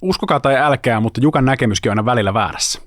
Uskokaa tai älkää, mutta Jukan näkemyskin on aina välillä väärässä.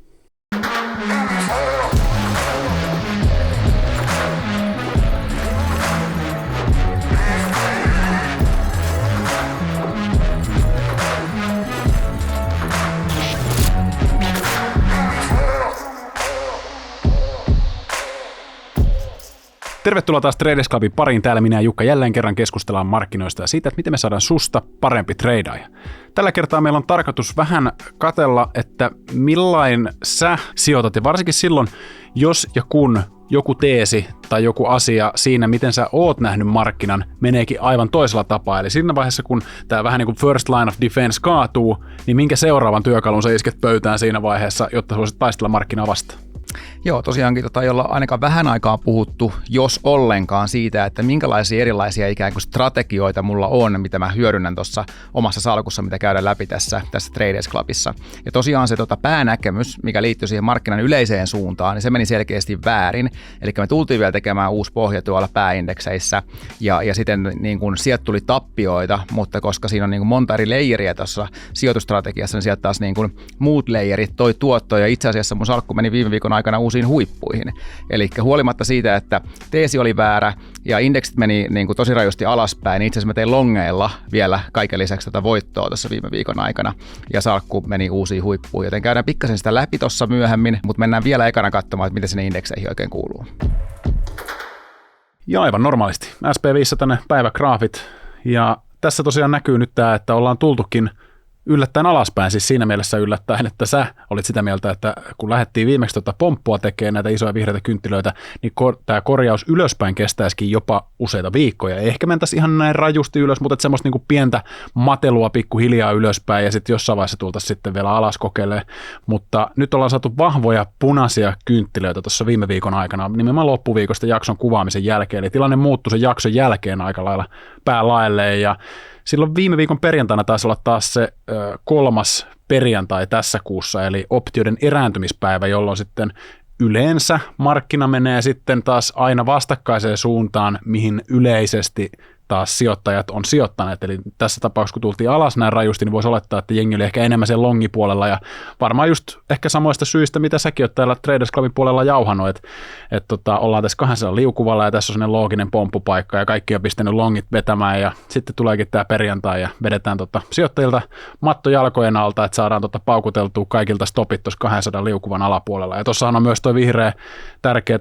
Tervetuloa taas Traders Clubin pariin. Täällä minä ja Jukka jälleen kerran keskustellaan markkinoista ja siitä, että miten me saadaan susta parempi treidaaja. Tällä kertaa meillä on tarkoitus vähän katsella, että millain sä sijoitat ja varsinkin silloin, jos ja kun joku teesi tai joku asia siinä, miten sä oot nähnyt markkinan, meneekin aivan toisella tapaa. Eli siinä vaiheessa, kun tää vähän niin kuin first line of defense kaatuu, niin minkä seuraavan työkalun sä isket pöytään siinä vaiheessa, jotta sä voisit taistella markkinaa vastaan? Joo, tosiaankin ei olla ainakaan vähän aikaa puhuttu, jos ollenkaan siitä, että minkälaisia erilaisia ikään kuin strategioita mulla on, mitä mä hyödynnän tuossa omassa salkussa, mitä käydään läpi tässä Traders Clubissa. Ja tosiaan se päänäkemys, mikä liittyy siihen markkinan yleiseen suuntaan, niin se meni selkeästi väärin. Eli me tultiin vielä tekemään uusi pohja tuolla pääindekseissä ja sitten niin kun sieltä tuli tappioita, mutta koska siinä on niin kun monta eri leijeriä tuossa sijoitustrategiassa, niin sieltä taas niin kun muut leijerit toi tuottoa ja itse asiassa mun salkku meni viime viikon aikana uusiin huippuihin. Eli huolimatta siitä, että teesi oli väärä ja indeksit meni niin kuin tosi rajusti alaspäin, niin itse asiassa mä tein longeilla vielä kaiken lisäksi tätä voittoa tuossa viime viikon aikana ja salkku meni uusiin huippuihin. Joten käydään pikkasen sitä läpi tuossa myöhemmin, mutta mennään vielä ekana katsomaan, että miten sinne indekseihin oikein kuuluu. Ja aivan normaalisti. SP500 päivägraafit ja tässä tosiaan näkyy nyt tämä, että ollaan tultukin yllättäen alaspäin, siis siinä mielessä yllättäen, että sä olit sitä mieltä, että kun lähdettiin viimeksi pomppua tekemään näitä isoja vihreitä kynttilöitä, niin tämä korjaus ylöspäin kestäisikin jopa useita viikkoja. Ehkä mentäisiin ihan näin rajusti ylös, mutta semmoista niinku pientä matelua pikkuhiljaa ylöspäin ja sitten jossain vaiheessa tultaisiin sitten vielä alas kokeilemaan. Mutta nyt ollaan saatu vahvoja punaisia kynttilöitä tuossa viime viikon aikana, nimenomaan loppuviikosta jakson kuvaamisen jälkeen. Eli tilanne muuttui sen jakson jälkeen aika lailla päälaelleen ja silloin viime viikon perjantaina taisi olla taas se 3. perjantai tässä kuussa, eli optioiden erääntymispäivä, jolloin sitten yleensä markkina menee sitten taas aina vastakkaiseen suuntaan, mihin yleisesti taas sijoittajat on sijoittaneet. Eli tässä tapauksessa, kun tultiin alas näin rajusti, niin voisi olettaa, että jengi oli ehkä enemmän sen longipuolella ja varmaan just ehkä samoista syistä, mitä säkin oot täällä Traders Clubin puolella jauhannut, että ollaan tässä 200 liukuvalla ja tässä on sellainen looginen pomppupaikka ja kaikki on pistänyt longit vetämään ja sitten tuleekin tämä perjantai ja vedetään sijoittajilta matto jalkojen alta, että saadaan paukuteltua kaikilta stopit tuossa 200 liukuvan alapuolella. Ja tuossahan on myös tuo vihreä tärkeä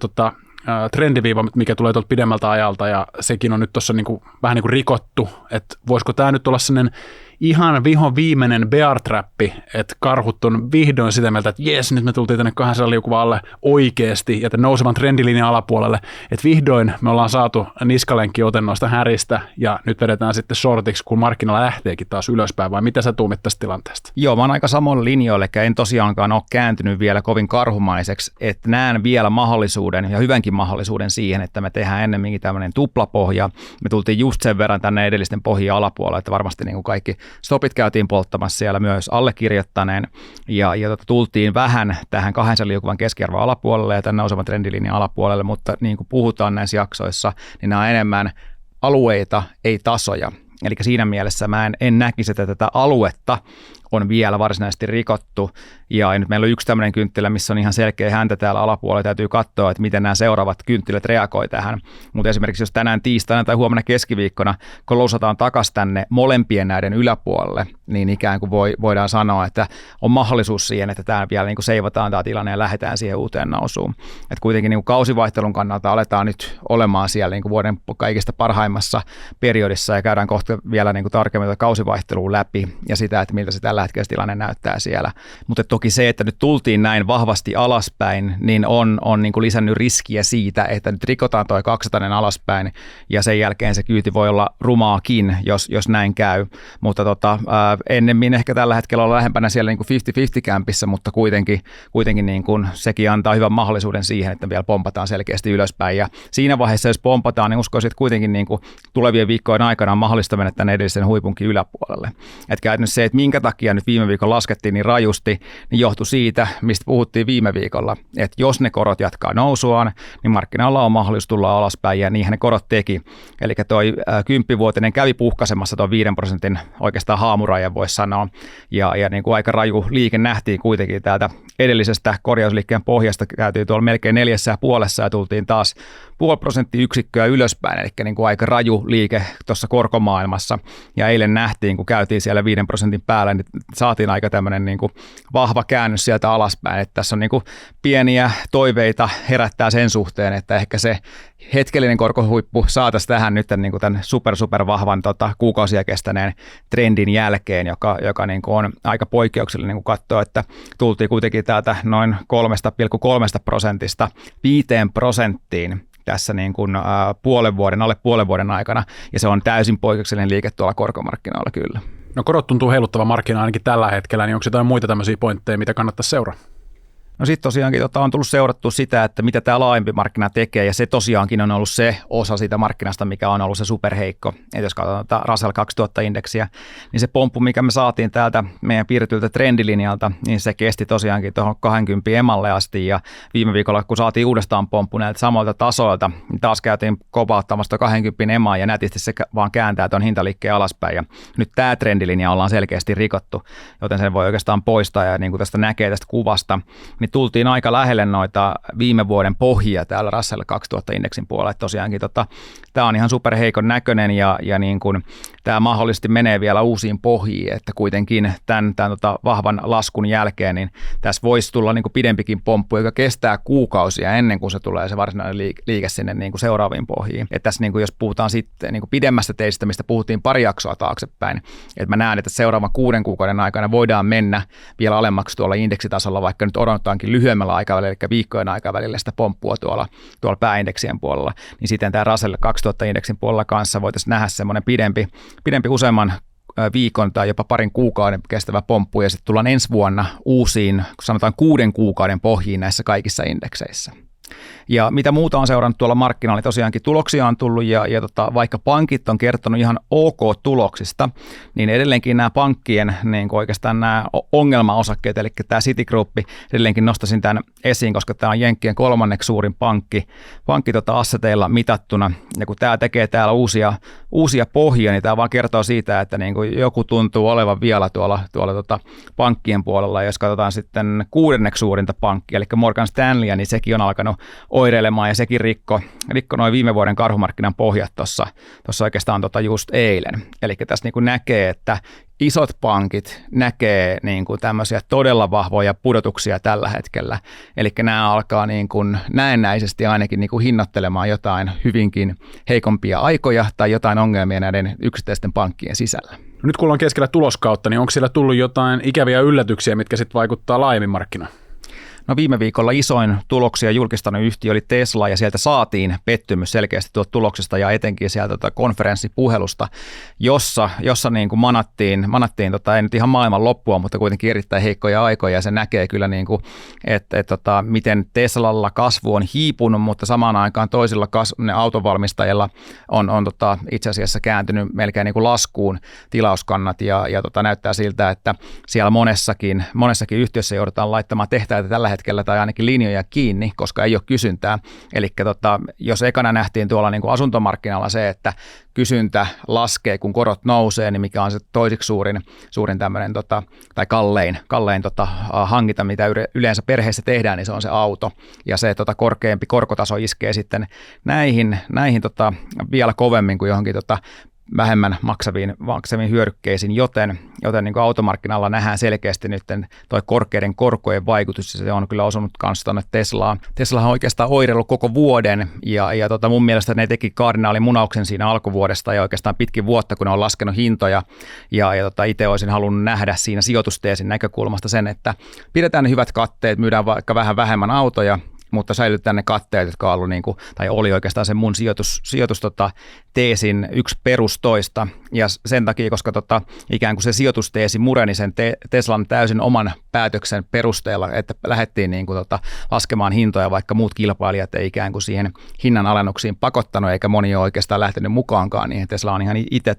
trendiviiva, mikä tulee tuolta pidemmältä ajalta ja sekin on nyt tuossa vähän niin kuin rikottu, että voisiko tämä nyt olla sellainen ihan vihon viimeinen bear trappi, että karhut on vihdoin sitä mieltä, että jes, nyt me tultiin tänne 200 liukuvan alle oikeasti ja tämän nousevan trendilinjan alapuolelle, että vihdoin me ollaan saatu niskalenkki otennoista häristä ja nyt vedetään sitten shortiksi, kun markkina lähteekin taas ylöspäin, vai mitä sä tuumit tästä tilanteesta? Joo, mä oon aika samoin linjoille, eli en tosiaankaan ole kääntynyt vielä kovin karhumaiseksi, että näen vielä mahdollisuuden ja hyvänkin mahdollisuuden siihen, että me tehdään ennemminkin tämmöinen tuplapohja. Me tultiin just sen verran tänne edellisten pohjien alapuolelle, että varmasti niin kuin kaikki stopit käytiin polttamassa siellä myös allekirjoittaneen ja tultiin vähän tähän 200 liukuvan keskiarvon alapuolelle ja tämän nousevan trendilinjan alapuolelle, mutta niin kuin puhutaan näissä jaksoissa, niin nämä on enemmän alueita, ei tasoja. Eli siinä mielessä mä en näkisi, että tätä aluetta on vielä varsinaisesti rikottu. Ja nyt meillä on yksi tämmöinen kynttilä, missä on ihan selkeä häntä täällä alapuolella. Täytyy katsoa, että miten nämä seuraavat kynttilät reagoi tähän. Mutta esimerkiksi jos tänään tiistaina tai huomenna keskiviikkona, kun lousataan takaisin tänne molempien näiden yläpuolelle, niin ikään kuin voidaan sanoa, että on mahdollisuus siihen, että tämä vielä niin kuin seivataan tämä tilanne ja lähdetään siihen uuteen nousuun. Et kuitenkin niin kuin kausivaihtelun kannalta aletaan nyt olemaan siellä niin kuin vuoden kaikista parhaimmassa periodissa ja käydään kohta vielä niin kuin tarkemmin kausivaihtelua läpi ja sitä, että miltä se tällä hetkellä tilanne näyttää siellä. Mutta toki se, että nyt tultiin näin vahvasti alaspäin, niin on niin kuin lisännyt riskiä siitä, että nyt rikotaan toi 200 alaspäin ja sen jälkeen se kyyti voi olla rumaakin, jos näin käy. Mutta ennemmin ehkä tällä hetkellä on lähempänä siellä niin kuin 50-50 kämpissä, mutta kuitenkin niin kuin sekin antaa hyvän mahdollisuuden siihen, että vielä pompataan selkeästi ylöspäin. Ja siinä vaiheessa, jos pompataan, niin uskoisin, että kuitenkin niin kuin tulevien viikkojen aikana on mahdollista mennä tämän edellisen huipunkin yläpuolelle. Että käytännössä se, että minkä takia takia nyt viime viikolla laskettiin niin rajusti, niin johtui siitä, mistä puhuttiin viime viikolla, että jos ne korot jatkaa nousuaan, niin markkinoilla on mahdollisuus tulla alaspäin, ja niinhän ne korot teki. Eli toi 10-vuotinen kävi puhkaisemassa tuon 5% oikeastaan haamurajan voisi sanoa, ja niin kuin aika raju liike nähtiin kuitenkin täältä edellisestä korjausliikkeen pohjasta, käytiin tuolla melkein 4,5 ja tultiin taas 0,5% ylöspäin, eli niin kuin aika raju liike tuossa korkomaailmassa, ja eilen nähtiin, kun käytiin siellä 5% päällä, niin saatiin aika tämmöinen niin kuin vahva käännös sieltä alaspäin, että tässä on niin kuin pieniä toiveita herättää sen suhteen, että ehkä se hetkellinen korkohuippu saataisiin tähän nyt niin kuin tämän super vahvan kuukausia kestäneen trendin jälkeen, joka niin kuin on aika poikkeuksellinen, kun katsoo, että tultiin kuitenkin täältä noin 3,3% 5% tässä niin kuin alle puolen vuoden aikana, ja se on täysin poikkeuksellinen liike tuolla korkomarkkinoilla kyllä. No korot tuntuu heiluttavan markkina ainakin tällä hetkellä, niin onko jotain muita tämmöisiä pointteja, mitä kannattaisi seuraa? No sitten tosiaankin on tullut seurattua sitä, että mitä tämä laajempi markkina tekee, ja se tosiaankin on ollut se osa siitä markkinasta, mikä on ollut se superheikko. Et jos katsotaan tätä Russell 2000-indeksiä, niin se pomppu, mikä me saatiin täältä meidän piirretyltä trendilinjalta, niin se kesti tosiaankin tuohon 20 emalle asti, ja viime viikolla, kun saatiin uudestaan pomppu näiltä samoilta tasoilta, niin taas käytiin kopauttamasta 20 emaa, ja nätisti se vaan kääntää tuon hintaliikkeen alaspäin, ja nyt tämä trendilinja ollaan selkeästi rikottu, joten sen voi oikeastaan poistaa, ja niin kuin tästä näkee tästä kuvasta, niin tultiin aika lähelle noita viime vuoden pohjia täällä Russell 2000-indeksin puolella. Että tosiaankin tämä on ihan superheikon näköinen, ja niin kuin, tämä mahdollisesti menee vielä uusiin pohjiin, että kuitenkin tämän vahvan laskun jälkeen niin tässä voisi tulla niin kuin pidempikin pomppu, joka kestää kuukausia ennen kuin se tulee se varsinainen liike sinne niin kuin seuraaviin pohjiin. Että tässä niin kuin, jos puhutaan sitten niin kuin pidemmästä teistä, mistä puhuttiin pari jaksoa taaksepäin, että mä näen, että seuraavan 6 kuukauden aikana voidaan mennä vielä alemmaksi tuolla indeksitasolla, vaikka nyt odotaankin lyhyemmällä aikavälillä, eli viikkojen aikavälillä sitä pomppua tuolla pääindeksien puolella, niin sitten tämä Russell 2000-indeksin puolella kanssa voitaisiin nähdä semmoinen pidempi useamman viikon tai jopa parin kuukauden kestävä pomppu, ja sitten tullaan ensi vuonna uusiin, sanotaan 6 kuukauden pohjiin näissä kaikissa indekseissä. Ja mitä muuta on seurannut tuolla markkinoilla, niin tosiaankin tuloksia on tullut, ja vaikka pankit on kertonut ihan ok tuloksista, niin edelleenkin nämä pankkien niin oikeastaan nämä ongelmaosakkeet, eli tämä Citigroup, edelleenkin nostaisin tämän esiin, koska tämä on Jenkkien 3. suurin pankki asseteilla mitattuna, ja kun tämä tekee täällä uusia pohjia, niin tämä vaan kertoo siitä, että niin kuin joku tuntuu olevan vielä tuolla pankkien puolella, ja jos katsotaan sitten 6. suurinta pankkia, eli Morgan Stanley, niin sekin on alkanut oireilemaan, ja sekin rikko noin viime vuoden karhumarkkinan pohjat tuossa oikeastaan just eilen. Eli tässä niin kuin näkee, että isot pankit näkee niin kuin tämmöisiä todella vahvoja pudotuksia tällä hetkellä. Eli nämä alkaa niin kuin näennäisesti ainakin niin kuin hinnoittelemaan jotain hyvinkin heikompia aikoja tai jotain ongelmia näiden yksittäisten pankkien sisällä. Nyt kun ollaan keskellä tuloskautta, niin onko siellä tullut jotain ikäviä yllätyksiä, mitkä sitten vaikuttaa laajemmin markkinaan? No viime viikolla isoin tuloksia julkistanut yhtiö oli Tesla, ja sieltä saatiin pettymys selkeästi tuolta tuloksesta ja etenkin sieltä konferenssipuhelusta, jossa niin kuin manattiin ei nyt ihan maailman loppua, mutta kuitenkin erittäin heikkoja aikoja, ja se näkee kyllä, niin kuin, että miten Teslalla kasvu on hiipunut, mutta samaan aikaan toisilla autovalmistajilla on itse asiassa kääntynyt melkein niin kuin laskuun tilauskannat, ja näyttää siltä, että siellä monessakin yhtiössä joudutaan laittamaan tehtäitä tällä hetkellä tai ainakin linjoja kiinni, koska ei ole kysyntää. Eli jos ekana nähtiin tuolla niin kuin asuntomarkkinalla se, että kysyntä laskee, kun korot nousee, niin mikä on se toiseksi suurin tämmöinen tai kallein hankinta, mitä yleensä perheessä tehdään, niin se on se auto. Ja se korkeampi korkotaso iskee sitten näihin vielä kovemmin kuin johonkin vähemmän maksaviin hyödykkeisiin, joten niin kuin automarkkinalla nähdään selkeästi nyt toi korkeiden korkojen vaikutus, ja se on kyllä osunut kanssa tuonne Teslaan. Tesla on oikeastaan oireillut koko vuoden, ja mun mielestä ne teki kardinaalimunauksen siinä alkuvuodesta ja oikeastaan pitkin vuotta, kun ne on laskenut hintoja, ja itse olisin halunnut nähdä siinä sijoitusteesin näkökulmasta sen, että pidetään ne hyvät katteet, myydään vaikka vähän vähemmän autoja, mutta säilytetään ne katteet, jotka on ollut niin kuin, tai oli oikeastaan se mun sijoitusteesin yksi perustoista, ja sen takia, koska ikään kuin se sijoitusteesi mureni sen Teslan täysin oman päätöksen perusteella, että lähdettiin niin kuin, laskemaan hintoja, vaikka muut kilpailijat ei ikään kuin siihen hinnan alennuksiin pakottanut, eikä moni ole oikeastaan lähtenyt mukaankaan, niin Tesla on ihan itse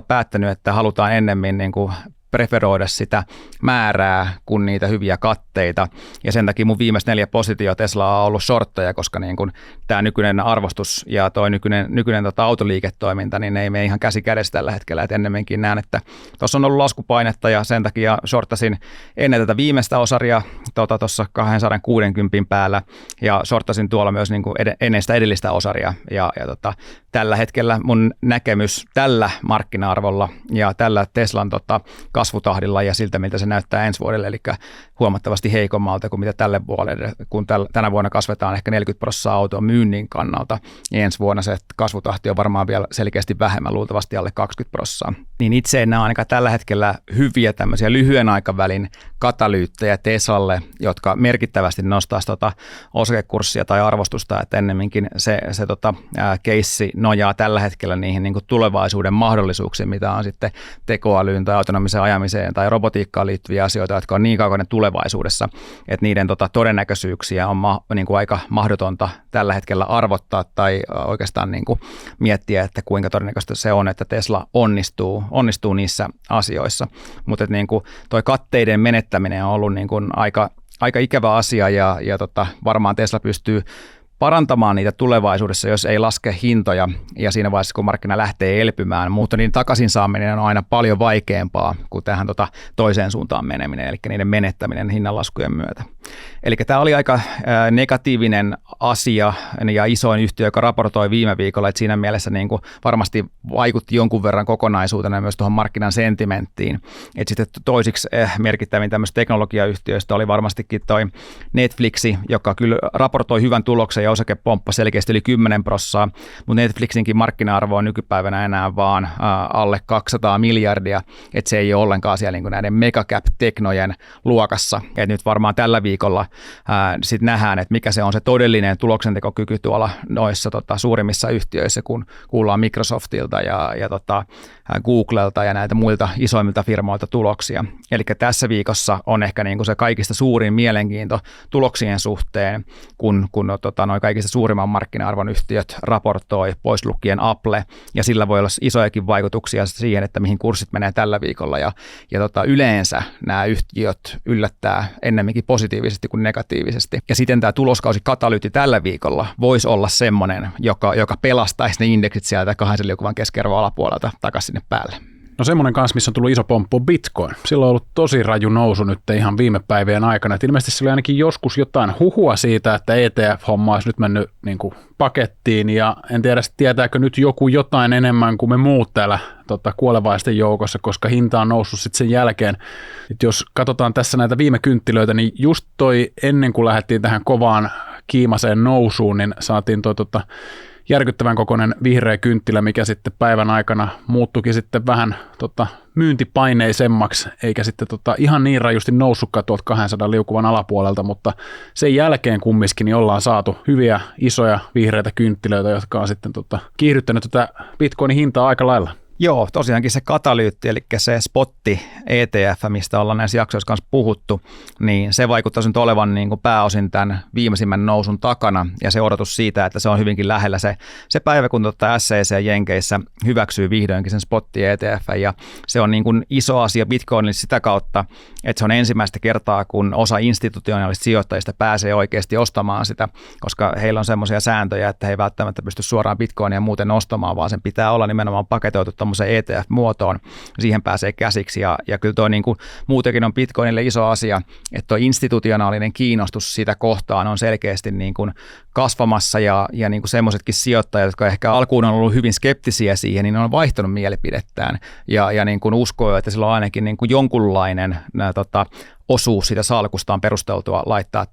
päättänyt, että halutaan ennemmin niin kuin preferoida sitä määrää kuin niitä hyviä katteita. Ja sen takia mun viimeiset 4 positio Teslaa on ollut shortteja, koska niin kun tämä nykyinen arvostus ja toi nykyinen autoliiketoiminta, niin ne ei mene ihan käsi kädessä tällä hetkellä. Et ennemminkin näen, että tuossa on ollut laskupainetta ja sen takia shorttasin ennen tätä viimeistä osaria tuossa 260 päällä ja shorttasin tuolla myös niin kuin ennen sitä edellistä osaria. Ja tällä hetkellä mun näkemys tällä markkina-arvolla ja tällä Teslan kasvutahdilla ja siltä, miltä se näyttää ensi vuodelle, eli huomattavasti heikommalta kuin mitä tälle vuodelle, kun tänä vuonna kasvetaan ehkä 40% auton myynnin kannalta, niin ensi vuonna se kasvutahti on varmaan vielä selkeästi vähemmän, luultavasti alle 20%. Niin itse en näe ainakaan tällä hetkellä hyviä tämmöisiä lyhyen aikavälin katalyyttejä Teslalle, jotka merkittävästi nostaisi osakekurssia tai arvostusta, että ennemminkin se keissi nojaa tällä hetkellä niihin niin kuin tulevaisuuden mahdollisuuksiin, mitä on sitten tekoälyyn tai autonomiseen ajamiseen tai robotiikkaan liittyviä asioita, jotka on niin kaukainen tulevaisuudessa, että niiden todennäköisyyksiä on niin kuin aika mahdotonta tällä hetkellä arvottaa tai oikeastaan niin kuin miettiä, että kuinka todennäköistä se on, että Tesla onnistuu niissä asioissa. Mutta niin kuin toi katteiden menettäminen on ollut niin kuin aika ikävä asia ja varmaan Tesla pystyy parantamaan niitä tulevaisuudessa, jos ei laske hintoja ja siinä vaiheessa, kun markkina lähtee elpymään, mutta niin takaisin saaminen on aina paljon vaikeampaa kuin tähän toiseen suuntaan meneminen, eli niiden menettäminen hinnanlaskujen myötä. Eli tämä oli aika negatiivinen asia ja isoin yhtiö, joka raportoi viime viikolla, että siinä mielessä niin kuin varmasti vaikutti jonkun verran kokonaisuutena myös tuohon markkinan sentimenttiin. Et sitten toisiksi merkittävin tämmöistä teknologiayhtiöistä oli varmastikin toi Netflixi, joka kyllä raportoi hyvän tuloksen ja osakepomppa selkeästi yli 10%, mutta Netflixinkin markkina-arvo on nykypäivänä enää vaan alle 200 miljardia, että se ei ole ollenkaan siellä niin kuin näiden megacap-teknojen luokassa. Et nyt varmaan tällä viikolla sitten nähdään, että mikä se on se todellinen tuloksentekokyky tuolla noissa suurimmissa yhtiöissä, kun kuullaan Microsoftilta ja Googlelta ja näitä muilta isoimmilta firmoilta tuloksia. Eli tässä viikossa on ehkä niin kuin se kaikista suurin mielenkiinto tuloksien suhteen, kun noi kaikista suurimman markkina-arvon yhtiöt raportoi, pois lukien Apple, ja sillä voi olla isojakin vaikutuksia siihen, että mihin kurssit menee tällä viikolla. Ja yleensä nämä yhtiöt yllättää ennemminkin positiivisesti kuin negatiivisesti. Ja sitten tämä tuloskausi katalyytti tällä viikolla voisi olla semmoinen, joka pelastaisi ne indeksit sieltä 200 liukuvan keskiarvon alapuolelta takaisin sinne päälle. No semmoinen kanssa, missä on tullut iso pomppu, on Bitcoin. Sillä on ollut tosi raju nousu nyt ihan viime päivien aikana. Et ilmeisesti sillä oli ainakin joskus jotain huhua siitä, että ETF-homma olisi nyt mennyt niin kuin pakettiin, ja en tiedä, tietääkö nyt joku jotain enemmän kuin me muut täällä kuolevaisten joukossa, koska hinta on noussut sitten sen jälkeen. Et jos katsotaan tässä näitä viime kynttilöitä, niin just toi ennen kuin lähdettiin tähän kovaan kiimaseen nousuun, niin saatiin järkyttävän kokoinen vihreä kynttilä, mikä sitten päivän aikana muuttuikin sitten vähän myyntipaineisemmaksi, eikä sitten ihan niin rajusti noussutkaan tuolta 200 liukuvan alapuolelta, mutta sen jälkeen kumminkin niin ollaan saatu hyviä isoja vihreitä kynttilöitä, jotka on sitten kiihdyttänyt tätä Bitcoinin hintaa aika lailla. Joo, tosiaankin se katalyytti, eli se spotti ETF, mistä ollaan näissä jaksoissa kanssa puhuttu, niin se vaikuttaisi nyt olevan niin kuin pääosin tämän viimeisimmän nousun takana, ja se odotus siitä, että se on hyvinkin lähellä se päivä, kun SEC Jenkeissä hyväksyy vihdoinkin sen spotti ETF, ja se on niin kuin iso asia Bitcoinille sitä kautta, että se on ensimmäistä kertaa, kun osa institutionaalista sijoittajista pääsee oikeasti ostamaan sitä, koska heillä on semmoisia sääntöjä, että he ei välttämättä pysty suoraan Bitcoinia muuten ostamaan, vaan sen pitää olla nimenomaan paketoitu tuommoiseen ETF-muotoon, siihen pääsee käsiksi, ja kyllä tuo niin kuin muutenkin on Bitcoinille iso asia, että tuo institutionaalinen kiinnostus sitä kohtaan on selkeästi niin kuin kasvamassa, ja niin kuin semmoisetkin sijoittajat, jotka ehkä alkuun on ollut hyvin skeptisiä siihen, niin ne on vaihtanut mielipidettään, ja niin kuin uskoo, että sillä on ainakin niin kuin jonkunlainen osuus siitä salkusta on perusteltua laittaa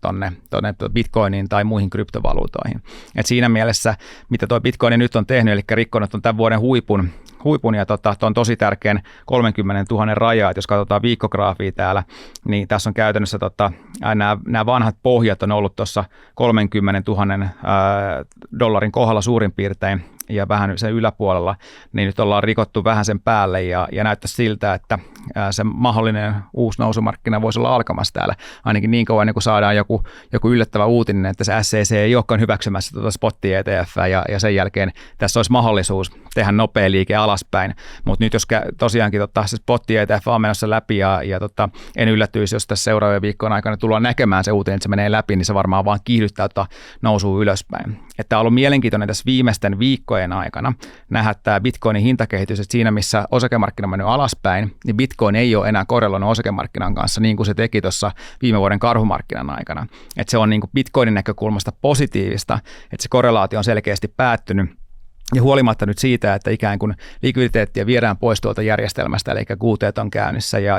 tuonne Bitcoiniin tai muihin kryptovaluutoihin. Et siinä mielessä, mitä tuo Bitcoin nyt on tehnyt, eli rikkonut on tämän vuoden huipun ja tuon tosi tärkeän 30 000 rajaa, että jos katsotaan viikkograafia täällä, niin tässä on käytännössä nämä vanhat pohjat on ollut tuossa 30 000 dollarin kohdalla suurin piirtein, ja vähän sen yläpuolella, niin nyt ollaan rikottu vähän sen päälle ja näyttäisi siltä, että se mahdollinen uusi nousumarkkina voisi olla alkamassa täällä. Ainakin niin kauan, kun saadaan joku yllättävä uutinen, että se SEC ei olekaan hyväksymässä tuota spotti-ETF ja sen jälkeen tässä olisi mahdollisuus tehdä nopea liike alaspäin. Mutta nyt jos tosiaankin se spotti-ETF on menossa läpi ja en yllätyisi, jos tässä seuraavien viikkojen aikana tullaan näkemään se uutinen, että se menee läpi, niin se varmaan vaan kiihdyttää nousua ylöspäin. Että on ollut mielenkiintoinen tässä viimeisten viikkojen aikana nähdä tämä Bitcoinin hintakehitys, että siinä missä osakemarkkina on mennyt alaspäin, niin Bitcoin ei ole enää korreloinut osakemarkkinan kanssa niin kuin se teki tuossa viime vuoden karhumarkkinan aikana. Että se on niin kuin Bitcoinin näkökulmasta positiivista, että se korrelaatio on selkeästi päättynyt. Ja huolimatta nyt siitä, että ikään kuin likviditeettiä viedään pois tuolta järjestelmästä, eli QT on käynnissä ja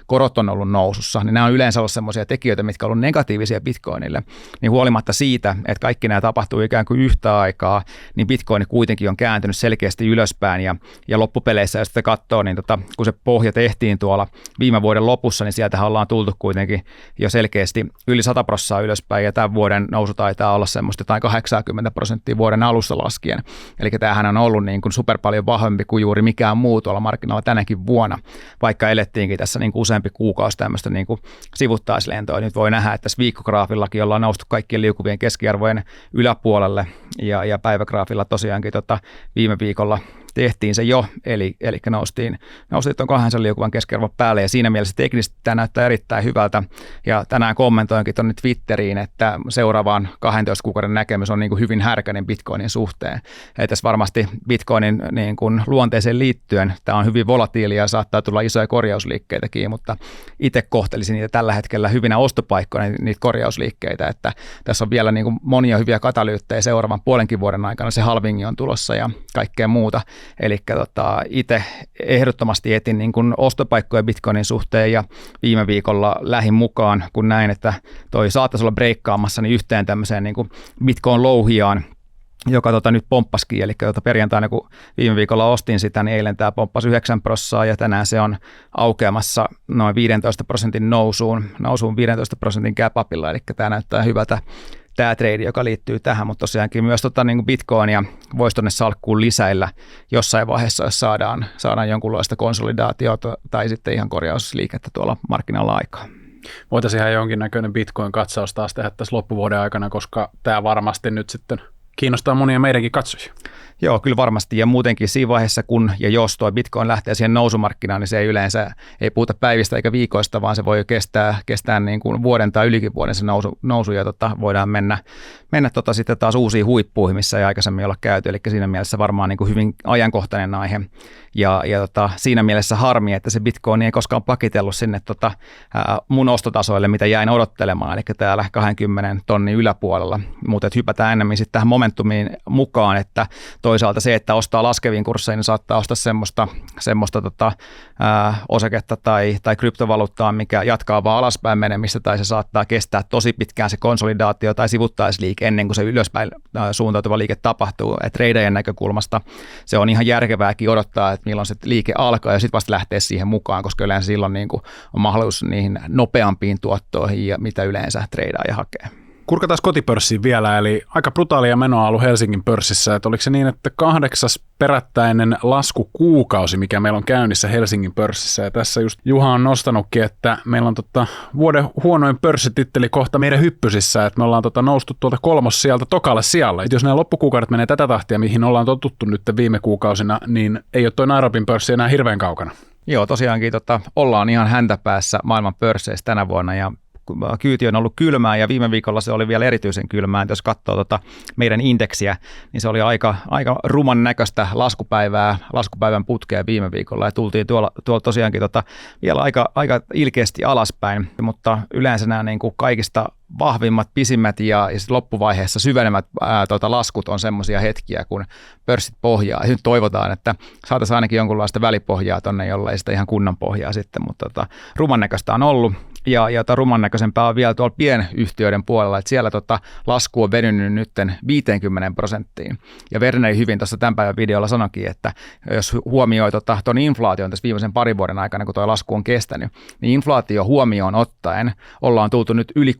korot on ollut nousussa, niin nämä on yleensä ollut sellaisia tekijöitä, mitkä on ollut negatiivisia Bitcoinille. Niin huolimatta siitä, että kaikki nämä tapahtuu ikään kuin yhtä aikaa, niin Bitcoin kuitenkin on kääntynyt selkeästi ylöspäin ja loppupeleissä, jos sitä katsoo, niin kun se pohja tehtiin tuolla viime vuoden lopussa, niin sieltähän ollaan tultu kuitenkin jo selkeästi yli 100% ylöspäin ja tämän vuoden nousu taitaa olla semmoista jotain 80% vuoden alussa laskien. Eli tämähän on ollut niin kuin super paljon vahvempi kuin juuri mikään muu tuolla markkinoilla tänäkin vuonna, vaikka elettiinkin tässä niin kuin useampi kuukausi tämmöistä niin kuin sivuttaislentoa. Nyt voi nähdä, että tässä viikkograafillakin ollaan noustu kaikkien liukuvien keskiarvojen yläpuolelle ja päivägraafilla tosiaankin viime viikolla tehtiin se jo, eli noustiin tuon 200 liukuvan keskiarvon päälle ja siinä mielessä teknisesti tämä näyttää erittäin hyvältä ja tänään kommentoinkin tuonne Twitteriin, että seuraavaan 12 kuukauden näkemys on niin kuin hyvin härkäinen Bitcoinin suhteen. Eli tässä varmasti Bitcoinin niin kuin luonteeseen liittyen tämä on hyvin volatiilia ja saattaa tulla isoja korjausliikkeitäkin, mutta itse kohtelisin niitä tällä hetkellä hyvinä ostopaikkoina niitä korjausliikkeitä, että tässä on vielä niin kuin monia hyviä katalyyttejä seuraavan puolenkin vuoden aikana, se halvingi on tulossa ja kaikkea muuta. Eli itse ehdottomasti etin niin kuin ostopaikkoja Bitcoinin suhteen ja viime viikolla lähin mukaan, kun näin, että toi saattaisi olla breikkaamassa niin yhteen tämmöiseen niin kuin Bitcoin-louhijaan, joka nyt pomppasikin, eli perjantaina kun viime viikolla ostin sitä, niin eilen tämä pomppasi 9% ja tänään se on aukeamassa noin 15% nousuun 15% gap-upilla, eli tämä näyttää hyvältä. Tämä trade, joka liittyy tähän, mutta tosiaankin myös niin kuin Bitcoinia voisi tuonne salkkuun lisäillä jossain vaiheessa, jos saadaan jonkunlaista konsolidaatiota tai sitten ihan korjausliikettä tuolla markkinalla aikaa. Voitaisiin ihan jonkinnäköinen Bitcoin-katsaus taas tehdä tässä loppuvuoden aikana, koska tämä varmasti nyt sitten kiinnostaa monia meidänkin katsojia. Joo, kyllä varmasti. Ja muutenkin siinä vaiheessa, kun ja jos tuo Bitcoin lähtee siihen nousumarkkinaan, niin se ei yleensä puhuta päivistä eikä viikoista, vaan se voi kestää niin kuin vuoden tai ylikin vuoden se nousu ja voidaan mennä sitten taas uusiin huippuihin, missä ei aikaisemmin olla käyty. Eli siinä mielessä varmaan niin kuin hyvin ajankohtainen aihe. Ja siinä mielessä harmi, että se Bitcoin ei koskaan pakitellut sinne mun ostotasoille, mitä jäin odottelemaan, eli täällä 20 tonnin yläpuolella. Mutta hypätään enemmän sitten tähän momentumiin mukaan, että toisaalta se, että ostaa laskeviin kursseihin, niin saattaa ostaa semmoista osaketta tai kryptovaluuttaa, mikä jatkaa vaan alaspäin menemistä, tai se saattaa kestää tosi pitkään se konsolidaatio tai sivuttaisliike ennen kuin se ylöspäin suuntautuva liike tapahtuu. Et tradejen näkökulmasta se on ihan järkevääkin odottaa, että milloin se liike alkaa ja sitten vasta lähtee siihen mukaan, koska yleensä silloin niin kuin on mahdollisuus niihin nopeampiin tuottoihin ja mitä yleensä tradaaja hakee. Kurkataan kotipörssiin vielä, eli aika brutaalia menoa ollut Helsingin pörssissä, että oliko se niin, että 8. perättäinen laskukuukausi, mikä meillä on käynnissä Helsingin pörssissä, ja tässä just Juha on nostanutkin, että meillä on vuoden huonoin pörssititteli kohta meidän hyppysissä, että me ollaan noustu tuolta 3. sieltä tokalle sijalle. Et jos nämä loppukuukaudet menee tätä tahtia, mihin ollaan totuttu nyt viime kuukausina, niin ei ole toi Nairobin pörssi enää hirveän kaukana. Joo, tosiaankin ollaan ihan häntäpäässä maailman pörsseissä tänä vuonna, ja kyyti on ollut kylmää ja viime viikolla se oli vielä erityisen kylmää. Jos katsoo meidän indeksiä, niin se oli aika ruman näköistä laskupäivän putkea viime viikolla ja tultiin tuolla tosiaankin vielä aika ilkeästi alaspäin, mutta yleensä nämä niin kuin kaikista vahvimmat, pisimmät ja loppuvaiheessa syvenemmät laskut on semmoisia hetkiä, kun pörssit pohjaa. Ja nyt toivotaan, että saataisiin ainakin jonkunlaista välipohjaa tonne, jolla ei sitä ihan kunnon pohjaa sitten, mutta ruman näköistä on ollut. ja ruman näköisempää on vielä tuolla pienyhtiöiden puolella, että siellä lasku on venynyt nyt 50%. Ja Verneri hyvin tuossa tämän päivän videolla sanoikin, että jos huomioi tuon inflaation tässä viimeisen parin vuoden aikana, kun tuo lasku on kestänyt, niin inflaatio huomioon ottaen ollaan tultu nyt yli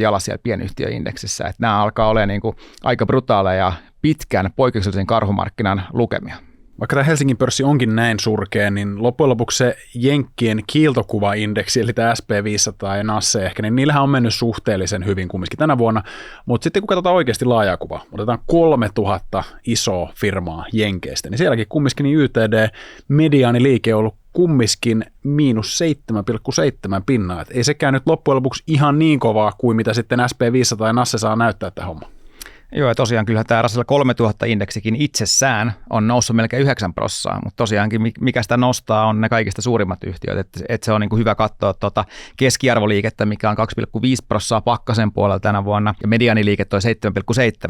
60% alas siellä pienyhtiöindeksissä. Että nämä alkaa olla niin kuin aika brutaaleja pitkän poikkeuksellisen karhumarkkinan lukemia. Vaikka tämä Helsingin pörssi onkin näin surkea, niin loppujen lopuksi se Jenkkien kiiltokuvaindeksi, eli tämä SP500 ja Nasse ehkä, niin niillähän on mennyt suhteellisen hyvin kumminkin tänä vuonna. Mutta sitten kun katsotaan oikeasti laajaa kuvaa, otetaan 3000 isoa firmaa Jenkeistä, niin sielläkin kumminkin niin YTD-mediaaniliike on ollut kumminkin miinus 7,7 pinnaa. Et ei sekään nyt loppujen lopuksi ihan niin kovaa kuin mitä sitten SP500 ja Nasse saa näyttää tämä homma. Joo, ja tosiaan kyllähän tämä Russell 3000-indeksikin itsessään on noussut melkein 9%, mutta tosiaankin mikä sitä nostaa on ne kaikista suurimmat yhtiöt, että se on niin kuin hyvä katsoa keskiarvoliikettä, mikä on 2,5% pakkasen puolella tänä vuonna, ja mediaaniliike toi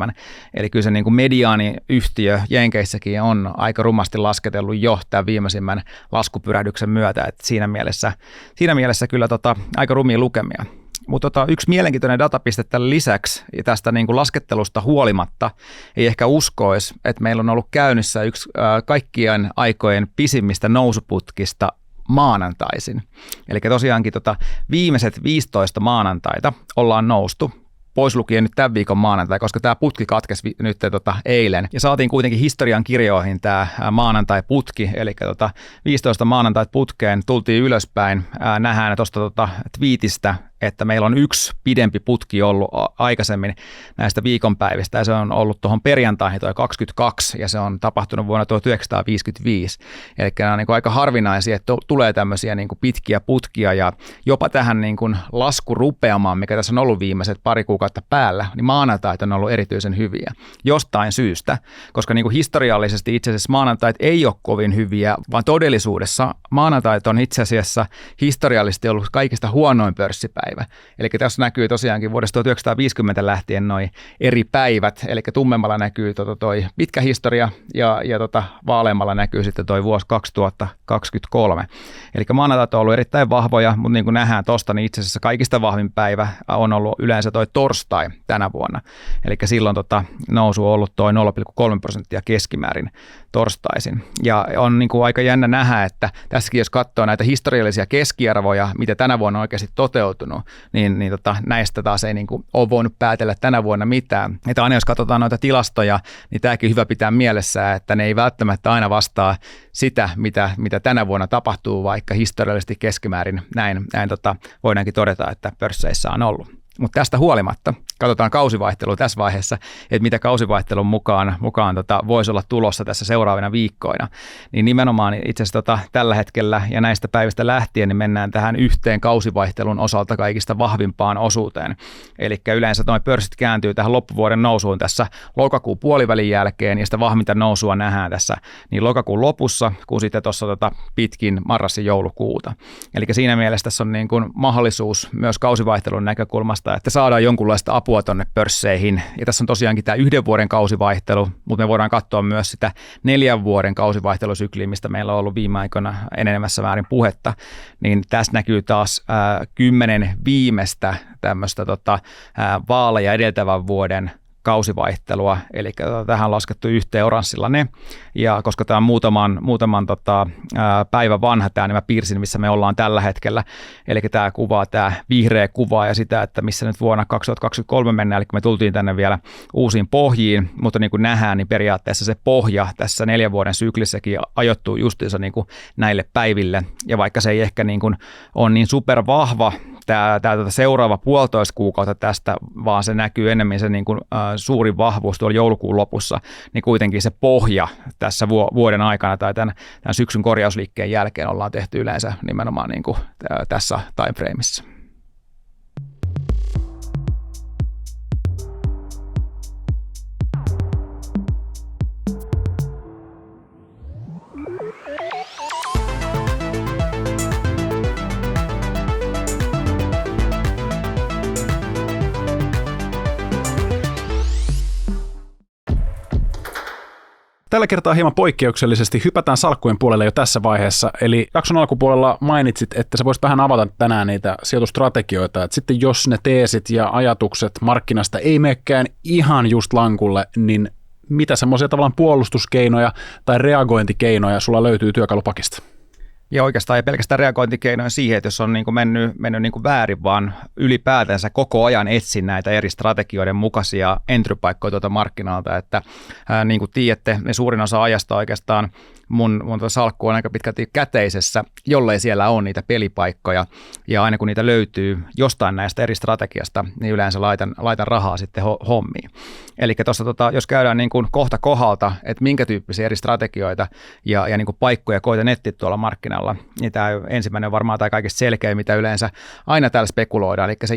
7,7%, eli kyllä se niin kuin mediaaniyhtiö Jenkeissäkin on aika rumasti lasketellut jo tämän viimeisimmän laskupyrähdyksen myötä, että siinä mielessä kyllä aika rumia lukemia. Mutta yksi mielenkiintoinen datapiste tällä lisäksi ja tästä niin kuin laskettelusta huolimatta ei ehkä uskoisi, että meillä on ollut käynnissä yksi kaikkien aikojen pisimmistä nousuputkista maanantaisin. Eli tosiaankin viimeiset 15 maanantaita ollaan noustu, pois lukien nyt tämän viikon maanantai, koska tämä putki katkesi nyt eilen. Ja saatiin kuitenkin historian kirjoihin tämä maanantai-putki, eli 15 maanantait putkeen tultiin ylöspäin. Nähdään tuosta twiitistä, että meillä on yksi pidempi putki ollut aikaisemmin näistä viikonpäivistä, ja se on ollut tuohon perjantaihin tuo 22, ja se on tapahtunut vuonna 1955. Eli nämä on niin kuin aika harvinaisia, että tulee tämmöisiä niin kuin pitkiä putkia, ja jopa tähän niin kuin laskurupeamaan, mikä tässä on ollut viimeiset pari kuukautta päällä, niin maanantait on ollut erityisen hyviä. Jostain syystä, koska niin kuin historiallisesti itse asiassa maanantait ei ole kovin hyviä, vaan todellisuudessa maanantait on itse asiassa historiallisesti ollut kaikista huonoin pörssipäivä. Eli tässä näkyy tosiaankin vuodesta 1950 lähtien noi eri päivät, eli tummemmalla näkyy toi pitkä historia ja vaaleammalla näkyy sitten toi vuosi 2023. Eli maanantait on ollut erittäin vahvoja, mutta niin kuin nähdään tuosta, niin itse asiassa kaikista vahvin päivä on ollut yleensä toi torstai tänä vuonna. Eli silloin nousu on ollut toi 0,3% keskimäärin torstaisin. Ja on niin kuin aika jännä nähdä, että tässäkin jos katsoo näitä historiallisia keskiarvoja, mitä tänä vuonna on oikeasti toteutunut, niin näistä taas ei niin kuin ole voinut päätellä tänä vuonna mitään. Että aina jos katsotaan noita tilastoja, niin tämäkin hyvä pitää mielessä, että ne ei välttämättä aina vastaa sitä, mitä tänä vuonna tapahtuu, vaikka historiallisesti keskimäärin näin voidaankin todeta, että pörsseissä on ollut. Mutta tästä huolimatta katsotaan kausivaihtelua tässä vaiheessa, että mitä kausivaihtelun mukaan voisi olla tulossa tässä seuraavina viikkoina. Niin nimenomaan itse asiassa tällä hetkellä ja näistä päivistä lähtien niin mennään tähän yhteen kausivaihtelun osalta kaikista vahvimpaan osuuteen. Eli yleensä nuo pörssit kääntyy tähän loppuvuoden nousuun tässä lokakuun puolivälin jälkeen, ja sitä vahvinta nousua nähdään tässä niin lokakuun lopussa kuin sitten tuossa pitkin marras- ja joulukuuta. Eli siinä mielessä tässä on niin kuin mahdollisuus myös kausivaihtelun näkökulmasta, että saadaan jonkunlaista apua tuonne pörsseihin. Ja tässä on tosiaankin tämä 1 vuoden kausivaihtelu, mutta me voidaan katsoa myös sitä 4 vuoden kausivaihtelusykliä, mistä meillä on ollut viime aikoina enenevässä määrin puhetta. Niin tässä näkyy taas 10 viimeistä tämmöistä vaaleja edeltävän vuoden kausivaihtelua, eli tähän on laskettu yhteen oranssilla ne, ja koska tämä on muutaman päivän vanha tämä, niin mä piirsin, missä me ollaan tällä hetkellä, eli tämä kuvaa, tämä vihreä kuva ja sitä, että missä nyt vuonna 2023 mennään, eli me tultiin tänne vielä uusiin pohjiin, mutta niin kuin nähdään, niin periaatteessa se pohja tässä 4 vuoden syklissäkin ajoittuu justiinsa niin kuin näille päiville, ja vaikka se ei ehkä niin kuin ole niin supervahva, tämä seuraava 1,5 kuukautta tästä, vaan se näkyy enemmän se niin kuin, suurin vahvuus tuolla joulukuun lopussa, niin kuitenkin se pohja tässä vuoden aikana tai tämän syksyn korjausliikkeen jälkeen ollaan tehty yleensä nimenomaan niin kuin tässä timeframeissa. Tällä kertaa hieman poikkeuksellisesti hypätään salkkujen puolelle jo tässä vaiheessa. Eli jakson alkupuolella mainitsit, että sä voisit vähän avata tänään niitä sijoitustrategioita. Että sitten jos ne teesit ja ajatukset markkinasta ei menekään ihan just lankulle, niin mitä semmoisia tavallaan puolustuskeinoja tai reagointikeinoja sulla löytyy työkalupakista? Ja oikeastaan ei pelkästään reagointikeinoja siihen, että jos on mennyt väärin, vaan ylipäätänsä koko ajan etsin näitä eri strategioiden mukaisia entrypaikkoja tuolta markkinalta, että niin kuin tiedätte, ne suurin osa ajasta oikeastaan mun salkku on aika pitkälti käteisessä, jollei siellä ole niitä pelipaikkoja, ja aina kun niitä löytyy jostain näistä eri strategiasta, niin yleensä laitan rahaa sitten hommiin. Eli tuossa jos käydään niin kuin kohta kohdalta, että minkä tyyppisiä eri strategioita ja niin kuin paikkoja koitan etsiä tuolla markkinalla, niin tämä ensimmäinen on varmaan tämä kaikista selkeä, mitä yleensä aina täällä spekuloidaan, eli se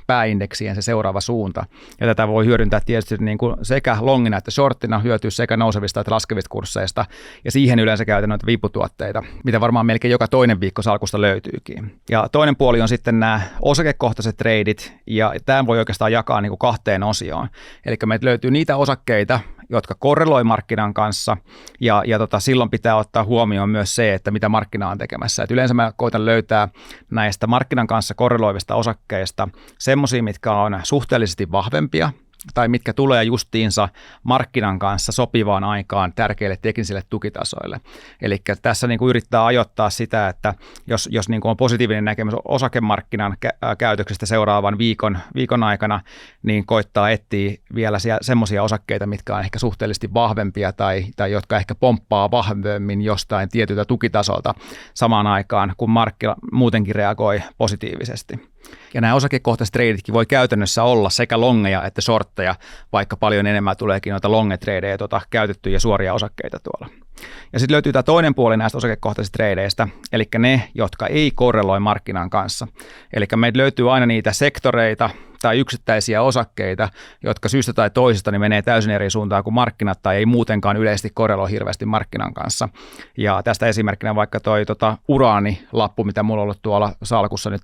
pääindeksien se seuraava suunta. Ja tätä voi hyödyntää tietysti niin kuin sekä longina että shortina, hyötyä sekä nousevista että laskevista kursseista, ja siihen yleensä käytän noita viputuotteita, mitä varmaan melkein joka toinen viikko salkusta löytyykin. Ja toinen puoli on sitten nämä osakekohtaiset treidit, ja tämä voi oikeastaan jakaa niin kuin kahteen osioon. Eli meiltä löytyy niitä osakkeita, jotka korreloi markkinan kanssa, ja silloin pitää ottaa huomioon myös se, että mitä markkina on tekemässä. Et yleensä mä koitan löytää näistä markkinan kanssa korreloivista osakkeista semmoisia, mitkä on suhteellisesti vahvempia, tai mitkä tulee justiinsa markkinan kanssa sopivaan aikaan tärkeille teknisille tukitasoille. Eli tässä niin kuin yrittää ajoittaa sitä, että jos niin kuin on positiivinen näkemys osakemarkkinan käytöksestä seuraavan viikon aikana, niin koittaa etsiä vielä semmoisia osakkeita, mitkä on ehkä suhteellisesti vahvempia tai jotka ehkä pomppaa vahvemmin jostain tietyltä tukitasolta samaan aikaan, kun markkina muutenkin reagoi positiivisesti. Ja nämä osakekohtaiset treiditkin voi käytännössä olla sekä longeja että shortteja, vaikka paljon enemmän tuleekin noita longetreidejä käytettyjä suoria osakkeita tuolla. Ja sitten löytyy tämä toinen puoli näistä osakekohtaisista treideistä, eli ne, jotka ei korreloi markkinan kanssa. Eli meiltä löytyy aina niitä sektoreita tai yksittäisiä osakkeita, jotka syystä tai toisesta niin menee täysin eri suuntaan kuin markkinat tai ei muutenkaan yleisesti korreloi hirveästi markkinan kanssa. Ja tästä esimerkkinä vaikka toi uraanilappu, mitä mulla on ollut tuolla salkussa nyt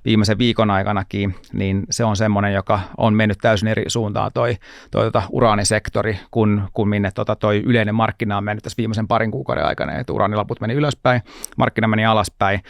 viimeisen viikon aikanakin, niin se on semmoinen, joka on mennyt täysin eri suuntaan toi uraanisektori, kun minne toi yleinen markkina on mennyt tässä viimeisen parin kuukauden aikana, että uraanilaput meni ylöspäin, markkina meni alaspäin.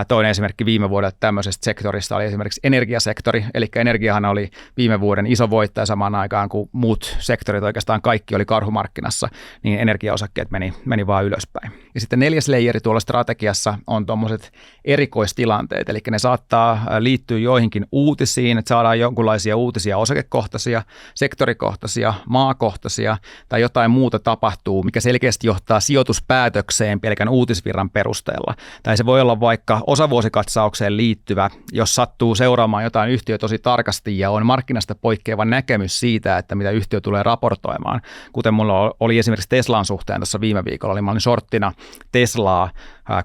Toinen esimerkki viime vuodelta tämmöisestä sektorista oli esimerkiksi energiasektori, eli energiahan oli viime vuoden iso voittaja samaan aikaan, kun muut sektorit oikeastaan kaikki oli karhumarkkinassa, niin energiaosakkeet meni vaan ylöspäin. Ja sitten 4. leijeri tuolla strategiassa on tuommoiset erikoistilanteet, eli ne saattaa liittyä joihinkin uutisiin, että saadaan jonkinlaisia uutisia osakekohtaisia, sektorikohtaisia, maakohtaisia tai jotain muuta tapahtuu, mikä selkeästi johtaa sijoituspäätökseen pelkän uutisvirran perusteella. Tai se voi olla vaikka osavuosikatsaukseen liittyvä, jos sattuu seuraamaan jotain yhtiöä tosi tarkasti ja on markkinasta poikkeava näkemys siitä, että mitä yhtiö tulee raportoimaan. Kuten mulla oli esimerkiksi Teslan suhteen tuossa viime viikolla, eli mä olin shorttina Teslaa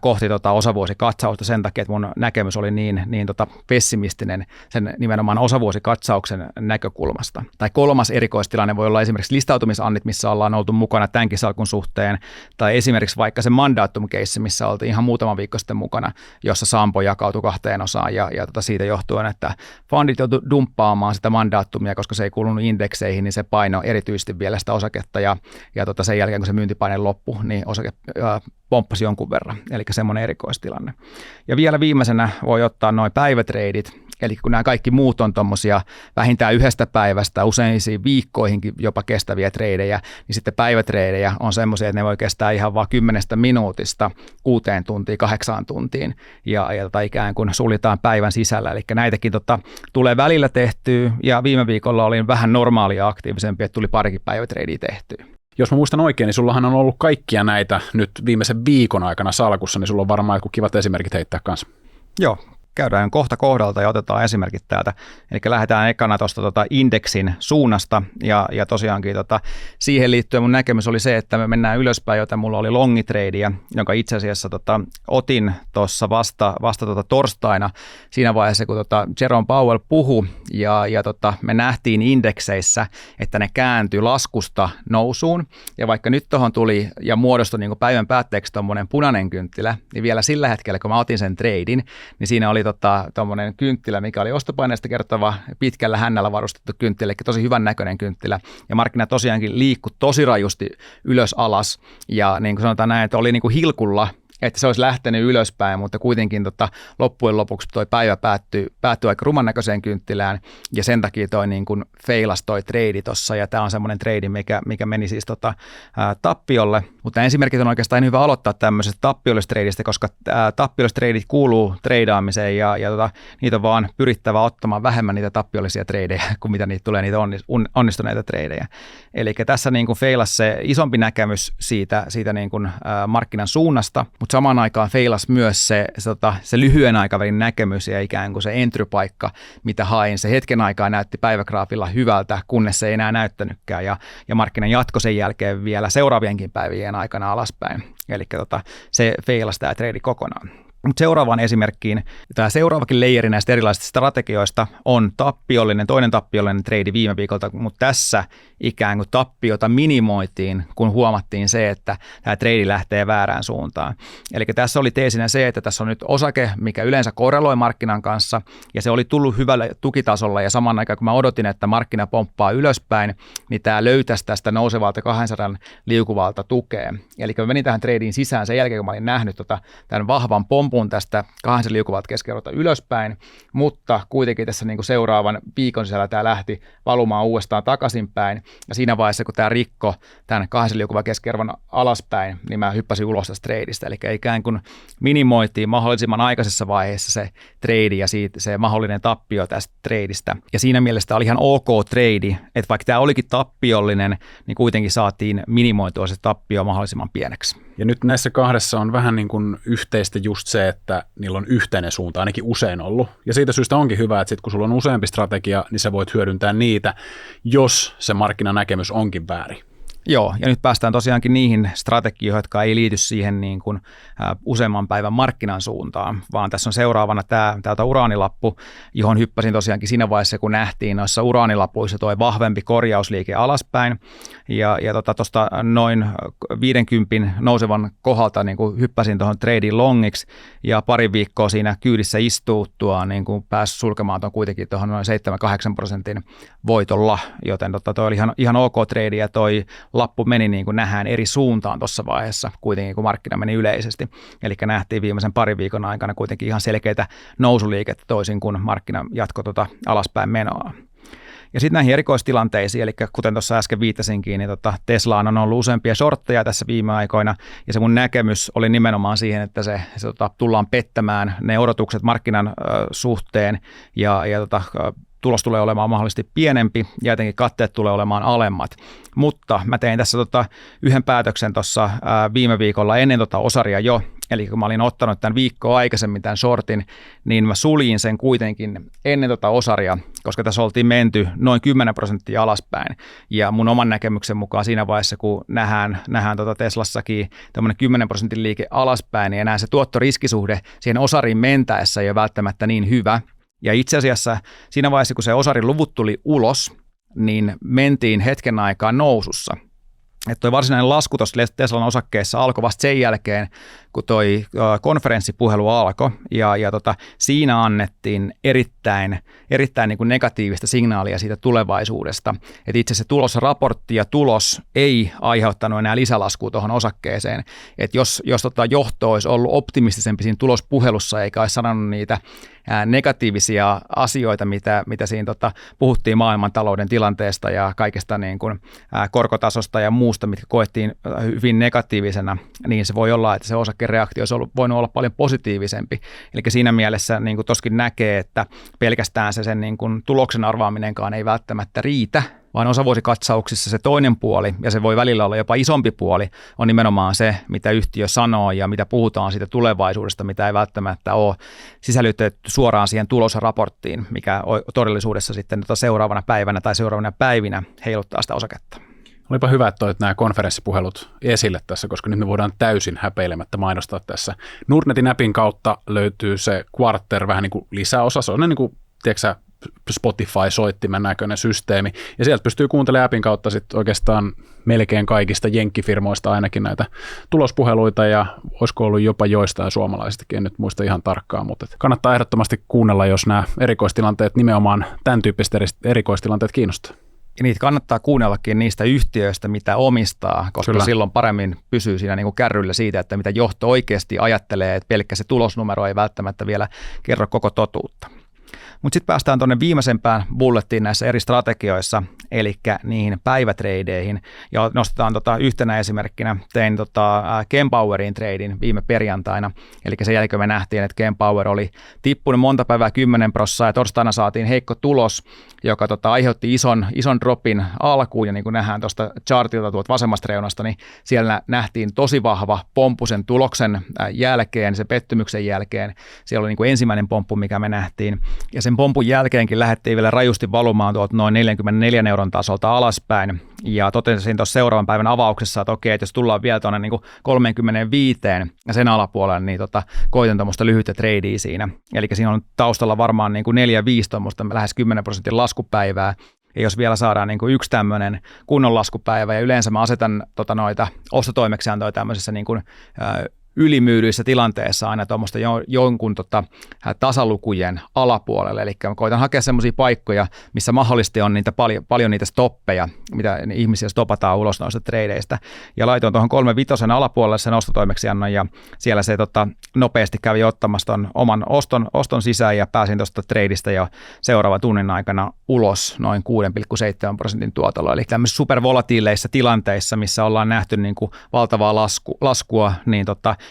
kohti osavuosikatsausta sen takia, että mun näkemys oli niin pessimistinen sen nimenomaan osavuosikatsauksen näkökulmasta. Tai kolmas erikoistilanne voi olla esimerkiksi listautumisannit, missä ollaan oltu mukana tämänkin salkun suhteen, tai esimerkiksi vaikka se Mandatum-keissi, missä oltiin ihan muutama viikko sitten mukana, jossa Sampo jakautui kahteen osaan, ja siitä johtuen, että fundit joutui dumppaamaan sitä Mandatumia, koska se ei kuulunut indekseihin, niin se paino erityisesti vielä sitä osaketta, ja sen jälkeen, kun se myyntipaine loppui, niin osake pomppasi jonkun verran, eli semmoinen erikoistilanne. Ja vielä viimeisenä voi ottaa noin päivätreidit, eli kun nämä kaikki muut on tuommoisia vähintään yhdestä päivästä, useisiin viikkoihinkin jopa kestäviä treidejä, niin sitten päivätreidejä on semmoisia, että ne voi kestää ihan vaan 10 minuutista 6 tuntiin, 8 tuntiin, ja ikään kuin suljetaan päivän sisällä, eli näitäkin tulee välillä tehtyä, ja viime viikolla olin vähän normaalia aktiivisempi, että tuli parikin päivätreidiä tehtyä. Jos mä muistan oikein, niin sullahan on ollut kaikkia näitä nyt viimeisen viikon aikana salkussa, niin sulla on varmaan jotkut kivat esimerkit heittää kanssa. Joo, käydään kohta kohdalta ja otetaan esimerkit täältä. Eli lähdetään ekana tuosta indeksin suunnasta ja tosiaankin siihen liittyen mun näkemys oli se, että me mennään ylöspäin, joten mulla oli longitreidiä, jonka itse asiassa otin tuossa vasta torstaina siinä vaiheessa, kun Jerome Powell puhui ja me nähtiin indekseissä, että ne kääntyi laskusta nousuun ja vaikka nyt tuohon tuli ja muodostui niin kuin päivän päätteeksi tuommoinen punainen kynttilä, niin vielä sillä hetkellä, kun mä otin sen treidin, niin siinä oli oli tuommoinen kynttilä, mikä oli ostopaineesta kertova pitkällä hännällä varustettu kynttilä, eli tosi hyvän näköinen kynttilä. Ja markkina tosiaankin liikkui tosi rajusti ylös alas. Ja niin kuin sanotaan näin, että oli niin kuin hilkulla, että se olisi lähtenyt ylöspäin, mutta kuitenkin loppujen lopuksi toi päivä päättyi aika ruman näköiseen kynttilään, ja sen takia toi niin kuin feilasi toi trade tuossa, ja tämä on semmoinen trade, mikä meni siis tappiolle. Mutta esimerkit on oikeastaan hyvä aloittaa tämmöisestä tappiollisesta tradeista, koska tappiolliset tradeit kuuluu treidaamiseen, ja niitä on vaan pyrittävä ottamaan vähemmän niitä tappiollisia tradeja, kuin mitä niitä tulee, niitä onnistuneita tradeja. Eli tässä niin kuin feilasi se isompi näkemys siitä niin kuin markkinan suunnasta, mutta samaan aikaan feilasi myös se lyhyen aikavälin näkemys ja ikään kuin se entry-paikka, mitä hain. Se hetken aikaa näytti päivägraafilla hyvältä, kunnes se ei enää näyttänytkään, ja markkinan jatko sen jälkeen vielä seuraavienkin päivien aikana alaspäin. Eli se feilasi tämä trade kokonaan. Mutta seuraavaan esimerkkiin, tämä seuraavakin leijeri näistä erilaisista strategioista on toinen tappiollinen trade viime viikolta, mutta tässä ikään kuin tappiota minimoitiin, kun huomattiin se, että tämä trade lähtee väärään suuntaan. Eli tässä oli teesinä se, että tässä on nyt osake, mikä yleensä korreloi markkinan kanssa, ja se oli tullut hyvällä tukitasolla, ja saman aikaan kun mä odotin, että markkina pomppaa ylöspäin, niin tämä löytäisi tästä nousevalta 200 liukuvalta tukea. Eli mä menin tähän tradeen sisään sen jälkeen, kun mä olin nähnyt tämän vahvan pompun tästä 200 liukuvalta keskiarvolta ylöspäin, mutta kuitenkin tässä niin kuin seuraavan viikon sisällä tämä lähti valumaan uudestaan takaisinpäin, ja siinä vaiheessa, kun tämä rikko tämän 200 liukuvalta keskiarvon alaspäin, niin mä hyppäsin ulos tästä tradeista, eli ikään kuin minimoitiin mahdollisimman aikaisessa vaiheessa se trade ja se mahdollinen tappio tästä tradeista, ja siinä mielessä tämä oli ihan ok trade, että vaikka tämä olikin tappiollinen, niin kuitenkin saatiin minimoitua se tappio mahdollisimman pieneksi. Ja nyt näissä kahdessa on vähän niin kuin yhteistä just se, että niillä on yhteinen suunta, ainakin usein ollut. Ja siitä syystä onkin hyvä, että sit kun sulla on useampi strategia, niin sä voit hyödyntää niitä, jos se markkinanäkemys onkin väärin. Joo, ja nyt päästään tosiaankin niihin strategioihin, jotka ei liity siihen niin kuin useamman päivän markkinan suuntaan, vaan tässä on seuraavana täältä uraanilappu, johon hyppäsin tosiaankin siinä vaiheessa, kun nähtiin noissa uraanilapuissa toi vahvempi korjausliike alaspäin, ja tuosta noin 50 nousevan kohdalta niin kuin hyppäsin tuohon trading longiksi, ja pari viikkoa siinä kyydissä istuuttua, niin kuin pääsi sulkemaan tuon kuitenkin tuohon noin 7-8% voitolla, joten toi oli ihan ok trade, ja toi lappu meni niin kuin nähdään eri suuntaan tuossa vaiheessa kuitenkin, kun markkina meni yleisesti. Eli nähtiin viimeisen parin viikon aikana kuitenkin ihan selkeitä nousuliikettä toisin kuin markkina jatkoi alaspäin menoa. Ja sitten näihin erikoistilanteisiin, eli kuten tuossa äsken viittasinkin, niin Teslaan on ollut useampia shortteja tässä viime aikoina, ja se mun näkemys oli nimenomaan siihen, että se tullaan pettämään ne odotukset markkinan suhteen, ja tulos tulee olemaan mahdollisesti pienempi ja etenkin katteet tulee olemaan alemmat. Mutta mä tein tässä yhden päätöksen tuossa viime viikolla ennen osaria jo, eli kun mä olin ottanut tämän viikkoa aikaisemmin tämän shortin, niin mä suljin sen kuitenkin ennen osaria, koska tässä oltiin menty noin 10% alaspäin. Ja mun oman näkemyksen mukaan siinä vaiheessa, kun nähdään Teslassakin tämmöinen 10% liike alaspäin, niin enää se tuottoriskisuhde siihen osariin mentäessä ei ole välttämättä niin hyvä. Ja itse asiassa siinä vaiheessa, kun se osarin luvut tuli ulos, niin mentiin hetken aikaa nousussa. Että toi varsinainen lasku tuossa Teslan osakkeessa alkoi vasta sen jälkeen, kun toi konferenssipuhelu alkoi, ja siinä annettiin erittäin niin kuin negatiivista signaalia siitä tulevaisuudesta. Että itse se tulosraportti ja tulos ei aiheuttanut enää lisälaskua tuohon osakkeeseen. Että jos johto olisi ollut optimistisempi siinä tulospuhelussa, eikä olisi sanonut niitä negatiivisia asioita, mitä siinä puhuttiin maailmantalouden tilanteesta ja kaikesta niin kuin korkotasosta ja muusta, mitkä koettiin hyvin negatiivisena, niin se voi olla, että se osakereaktio olisi voinut olla paljon positiivisempi. Eli siinä mielessä niin kuin toskin näkee, että pelkästään sen niin kuin tuloksen arvaaminenkaan ei välttämättä riitä, vaan osavuosikatsauksissa se toinen puoli, ja se voi välillä olla jopa isompi puoli, on nimenomaan se, mitä yhtiö sanoo ja mitä puhutaan siitä tulevaisuudesta, mitä ei välttämättä ole sisällytetty suoraan siihen tulosraporttiin, mikä todellisuudessa sitten seuraavana päivänä tai seuraavana päivinä heiluttaa sitä osaketta. Olipa hyvä, että toit nämä konferenssipuhelut esille tässä, koska nyt me voidaan täysin häpeilemättä mainostaa tässä. Nordnetin appin kautta löytyy se Quarter vähän niin kuin lisäosa. Se on niin kuin, tiedätkö, Spotify-soittimen näköinen systeemi, ja sieltä pystyy kuuntelemaan appin kautta sitten oikeastaan melkein kaikista jenkkifirmoista ainakin näitä tulospuheluita, ja olisiko ollut jopa joistain suomalaisistakin, en nyt muista ihan tarkkaan, mutta kannattaa ehdottomasti kuunnella, jos nämä erikoistilanteet, nimenomaan tämän tyyppiset erikoistilanteet kiinnostaa. Ja niitä kannattaa kuunnellakin niistä yhtiöistä, mitä omistaa, koska Kyllä. silloin paremmin pysyy siinä niin kuin kärryllä siitä, että mitä johto oikeasti ajattelee, että pelkkä se tulosnumero ei välttämättä vielä kerro koko totuutta. Mutta sitten päästään tuonne viimeisempään bullettiin näissä eri strategioissa, eli niihin päivätreideihin. Ja nostetaan yhtenä esimerkkinä, tein Kempowerin treidin viime perjantaina. Eli sen jälkeen me nähtiin, että Kempower oli tippunut monta päivää 10% ja torstaina saatiin heikko tulos, joka aiheutti ison dropin alkuun. Ja niin kuin nähdään tuosta chartilta tuolta vasemmasta reunasta, niin siellä nähtiin tosi vahva pomppu sen tuloksen jälkeen, sen pettymyksen jälkeen. Siellä oli niin kuin ensimmäinen pomppu, mikä me nähtiin. Ja sen pompun jälkeenkin lähdettiin vielä rajusti valumaan tuolta noin 44 euron tasolta alaspäin. Ja totesin tuossa seuraavan päivän avauksessa, että okei, että jos tullaan vielä tuonne niin 35 ja sen alapuolelle, niin koitan tuommoista lyhyttä tradea siinä. Eli siinä on taustalla varmaan niin 4-5 tuommoista lähes 10% laskupäivää. Ja jos vielä saadaan niin kuin yksi tämmöinen kunnon laskupäivä, ja yleensä mä asetan noita ostotoimeksiantoja tämmöisessä niin kuin, ylimyydyissä tilanteessa aina tuommoista jonkun tasalukujen alapuolelle. Eli mä koitan hakea semmoisia paikkoja, missä mahdollisesti on niitä paljon niitä stoppeja, mitä ihmisiä stopataan ulos noista tradeista. Ja laitoin tuohon 3.5 alapuolelle sen ostotoimeksiannon, ja siellä se nopeasti kävi ottamassa ton oman oston sisään, ja pääsin tuosta tradeista jo seuraavan tunnin aikana ulos noin 6,7% tuotolla. Eli tämmöisissä supervolatiileissa tilanteissa, missä ollaan nähty niin kuin valtavaa laskua, niin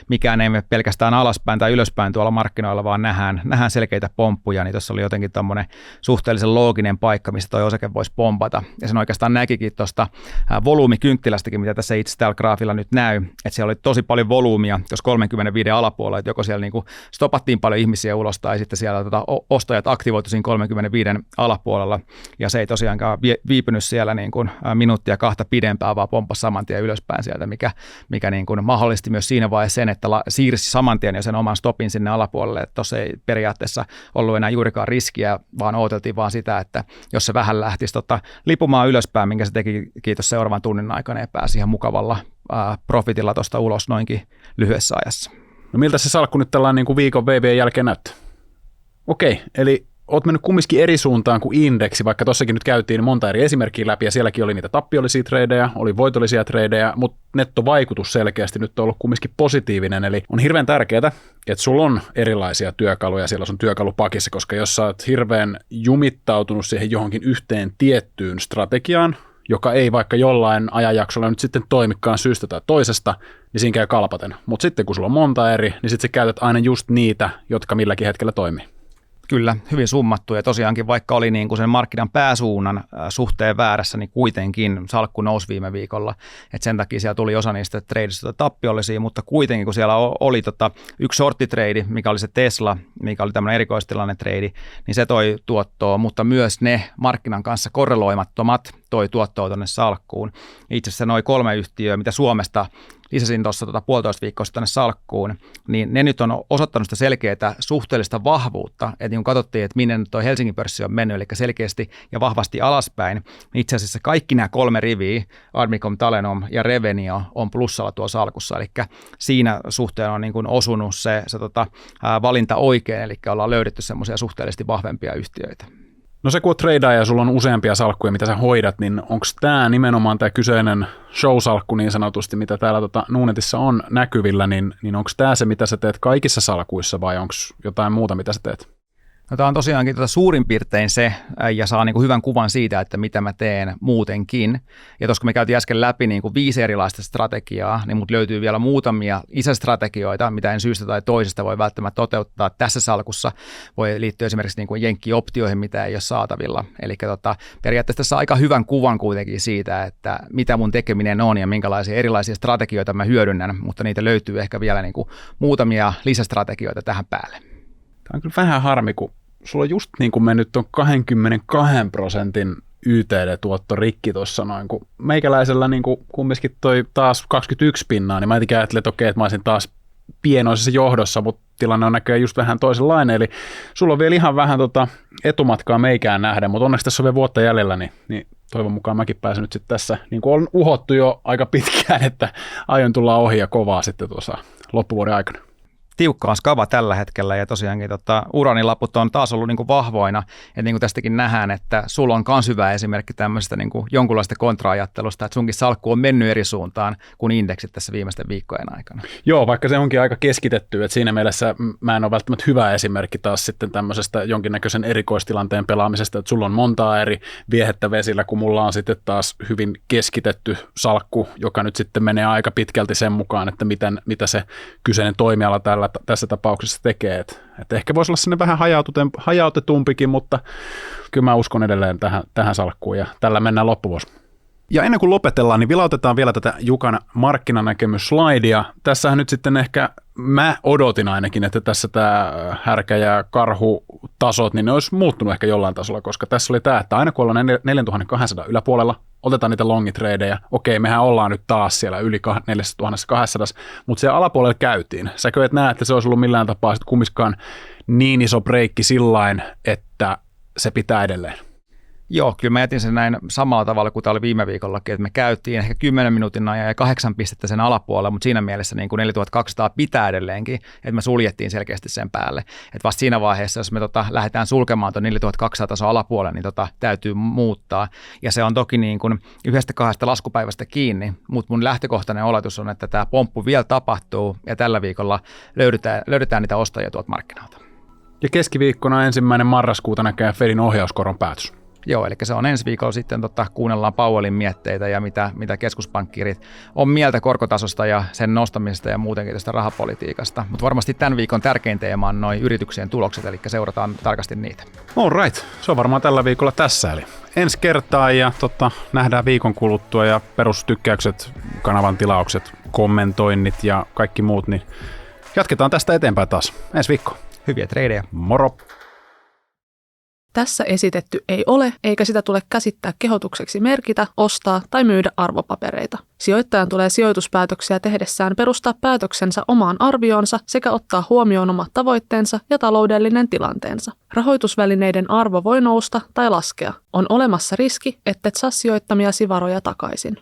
mikään ei mene pelkästään alaspäin tai ylöspäin tuolla markkinoilla, vaan nähdään selkeitä pomppuja, niin tuossa oli jotenkin tämmöinen suhteellisen looginen paikka, missä tuo osake voisi pompata. Ja sen oikeastaan näkikin tuosta volyymikynttilästäkin, mitä tässä itse tällä graafilla nyt näy, että siellä oli tosi paljon volyymia tuossa 35 alapuolella, että joko siellä niinku stopattiin paljon ihmisiä ulos, tai sitten siellä ostajat aktivoitu siinä 35 alapuolella, ja se ei tosiaankaan viipynyt siellä niin kuin minuuttia kahta pidempään, vaan pomppasi saman tien ylöspäin sieltä, mikä niin kuin mahdollisti myös siinä vaiheessa sen, että siirsi saman tien jo sen oman stopin sinne alapuolelle, että tuossa ei periaatteessa ollut enää juurikaan riskiä, vaan odoteltiin vaan sitä, että jos se vähän lähtisi lipumaan ylöspäin, minkä se teki kiitos seuraavan tunnin aikana, ja pääsi ihan mukavalla profitilla tuosta ulos noinkin lyhyessä ajassa. No miltä se salkku nyt tällainen niin kuin viikon VV:n jälkeen näyttää? Okei, eli oot mennyt kumminkin eri suuntaan kuin indeksi, vaikka tossakin nyt käytiin monta eri esimerkkiä läpi, ja sielläkin oli niitä tappiollisia tradeja, oli voitollisia tradeja, mutta nettovaikutus selkeästi nyt on ollut kumminkin positiivinen, eli on hirveän tärkeää, että sulla on erilaisia työkaluja siellä sun työkalupakissa, koska jos sä oot hirveän jumittautunut siihen johonkin yhteen tiettyyn strategiaan, joka ei vaikka jollain ajanjaksolla nyt sitten toimikaan syystä tai toisesta, niin siinä käy kalpaten. Mutta sitten kun sulla on monta eri, niin sitten sä käytät aina just niitä, jotka milläkin hetkellä toimii. Kyllä, hyvin summattu, ja tosiaankin vaikka oli niin kuin sen markkinan pääsuunnan suhteen väärässä, niin kuitenkin salkku nousi viime viikolla, että sen takia siellä tuli osa niistä tradeista tappiollisia, mutta kuitenkin kun siellä oli yksi shorttitrade, mikä oli se Tesla, mikä oli tämmöinen erikoistilanne trade, niin se toi tuottoa, mutta myös ne markkinan kanssa korreloimattomat toi tuottoa tuonne salkkuun. Itse asiassa noin 3 yhtiöä, mitä Suomesta lisäsin tuossa 1,5 viikkoa tänne salkkuun, niin ne nyt on osoittanut sitä selkeää suhteellista vahvuutta, että niin kun katsottiin, että minne tuo Helsingin pörssi on mennyt, eli selkeästi ja vahvasti alaspäin, niin itse asiassa kaikki nämä 3 riviä, Admicom, Talenom ja Revenio, on plussalla tuolla salkussa, eli siinä suhteen on niin kuin osunut se valinta oikein, eli ollaan löydetty semmoisia suhteellisesti vahvempia yhtiöitä. No se kun on tradea ja sulla on useampia salkkuja, mitä sä hoidat, niin onko tämä nimenomaan tämä kyseinen show-salkku niin sanotusti, mitä täällä Nuunetissa on näkyvillä, niin onko tämä se, mitä sä teet kaikissa salkuissa, vai onko jotain muuta, mitä sä teet? No, tämä on tosiaankin suurin piirtein se, ja saa niin kuin hyvän kuvan siitä, että mitä mä teen muutenkin. Ja tuossa kun me käytiin äsken läpi niin kuin 5 erilaista strategiaa, niin mut löytyy vielä muutamia lisästrategioita, mitä en syystä tai toisesta voi välttämättä toteuttaa tässä salkussa. Voi liittyä esimerkiksi niin kuin jenkkioptioihin, mitä ei ole saatavilla. Eli periaatteessa tässä saa aika hyvän kuvan kuitenkin siitä, että mitä mun tekeminen on ja minkälaisia erilaisia strategioita mä hyödynnän, mutta niitä löytyy ehkä vielä niin kuin muutamia lisästrategioita tähän päälle. Tämä on kyllä vähän harmi, kun sulla on just niin kuin mennyt tuon 22% YTD-tuotto rikki tuossa noin, kun meikäläisellä niin kuin kumminkin toi taas 21 pinnaa, niin mä jotenkin ajattelin, että okei, että mä olisin taas pienoisessa johdossa, mutta tilanne on näköjään just vähän toisenlainen, eli sulla on vielä ihan vähän etumatkaa meikään nähdä, mutta onneksi tässä on vielä vuotta jäljellä, niin toivon mukaan mäkin pääsen nyt sitten tässä, niin kuin on uhottu jo aika pitkään, että aion tulla ohi ja kovaa sitten tuossa loppuvuoden aikana. Tiukka on skava tällä hetkellä ja tosiaankin uranilaput on taas ollut niin kuin vahvoina. Ja niin kuin tästäkin nähdään, että sulla on myös hyvä esimerkki tämmöisestä niin kuin jonkunlaista kontra-ajattelusta, että sunkin salkku on mennyt eri suuntaan kuin indeksit tässä viimeisten viikkojen aikana. Joo, vaikka se onkin aika keskitetty, että siinä mielessä mä en ole välttämättä hyvä esimerkki taas sitten tämmöisestä jonkinnäköisen erikoistilanteen pelaamisesta, että sulla on montaa eri viehettä vesillä, kun mulla on sitten taas hyvin keskitetty salkku, joka nyt sitten menee aika pitkälti sen mukaan, että mitä se kyseinen toimiala tässä tapauksessa tekee. Että ehkä voisi olla sinne vähän hajautetumpikin, mutta kyllä mä uskon edelleen tähän salkkuun ja tällä mennään loppuvuosi. Ja ennen kuin lopetellaan, niin vilautetaan vielä tätä Jukan markkinanäkemysslaidia. Tässähän nyt sitten ehkä mä odotin ainakin, että tässä tämä härkä- ja karhutasot, niin ne olisi muuttunut ehkä jollain tasolla, koska tässä oli tämä, että aina kun ollaan 4200 yläpuolella, otetaan niitä longitreidejä. Okei, mehän ollaan nyt taas siellä yli 4200, mutta siellä alapuolella käytiin. Säkö et näe, että se olisi ollut millään tapaa sitten kumminkaan niin iso breikki sillain, että se pitää edelleen? Joo, kyllä mä jätin sen näin samalla tavalla kuin tämä oli viime viikollakin, että me käytiin ehkä 10 minuutin ajan ja 8 pistettä sen alapuolella, mutta siinä mielessä niin kuin 4200 pitää edelleenkin, että me suljettiin selkeästi sen päälle. Että vasta siinä vaiheessa, jos me lähdetään sulkemaan tuon 4200 tason alapuolelle, niin täytyy muuttaa. Ja se on toki niin kuin 1-2 laskupäivästä kiinni, mutta mun lähtökohtainen oletus on, että tämä pomppu vielä tapahtuu ja tällä viikolla löydetään niitä ostajia tuolta markkinalta. Ja keskiviikkona 1. marraskuuta näkee Fedin ohjauskoron päätös. Joo, eli se on ensi viikolla sitten kuunnellaan Powellin mietteitä ja mitä keskuspankkiirit on mieltä korkotasosta ja sen nostamisesta ja muutenkin tästä rahapolitiikasta. Mutta varmasti tämän viikon tärkein teema on noin yrityksien tulokset, eli seurataan tarkasti niitä. All right, se on varmaan tällä viikolla tässä, eli ensi kertaa ja nähdään viikon kuluttua ja perustykkäykset, kanavan tilaukset, kommentoinnit ja kaikki muut, niin jatketaan tästä eteenpäin taas ensi viikko. Hyviä treidejä. Moro! Tässä esitetty ei ole, eikä sitä tule käsittää kehotukseksi merkitä, ostaa tai myydä arvopapereita. Sijoittajan tulee sijoituspäätöksiä tehdessään perustaa päätöksensä omaan arvioonsa sekä ottaa huomioon omat tavoitteensa ja taloudellinen tilanteensa. Rahoitusvälineiden arvo voi nousta tai laskea. On olemassa riski, ettet saa sijoittamiasi varoja takaisin.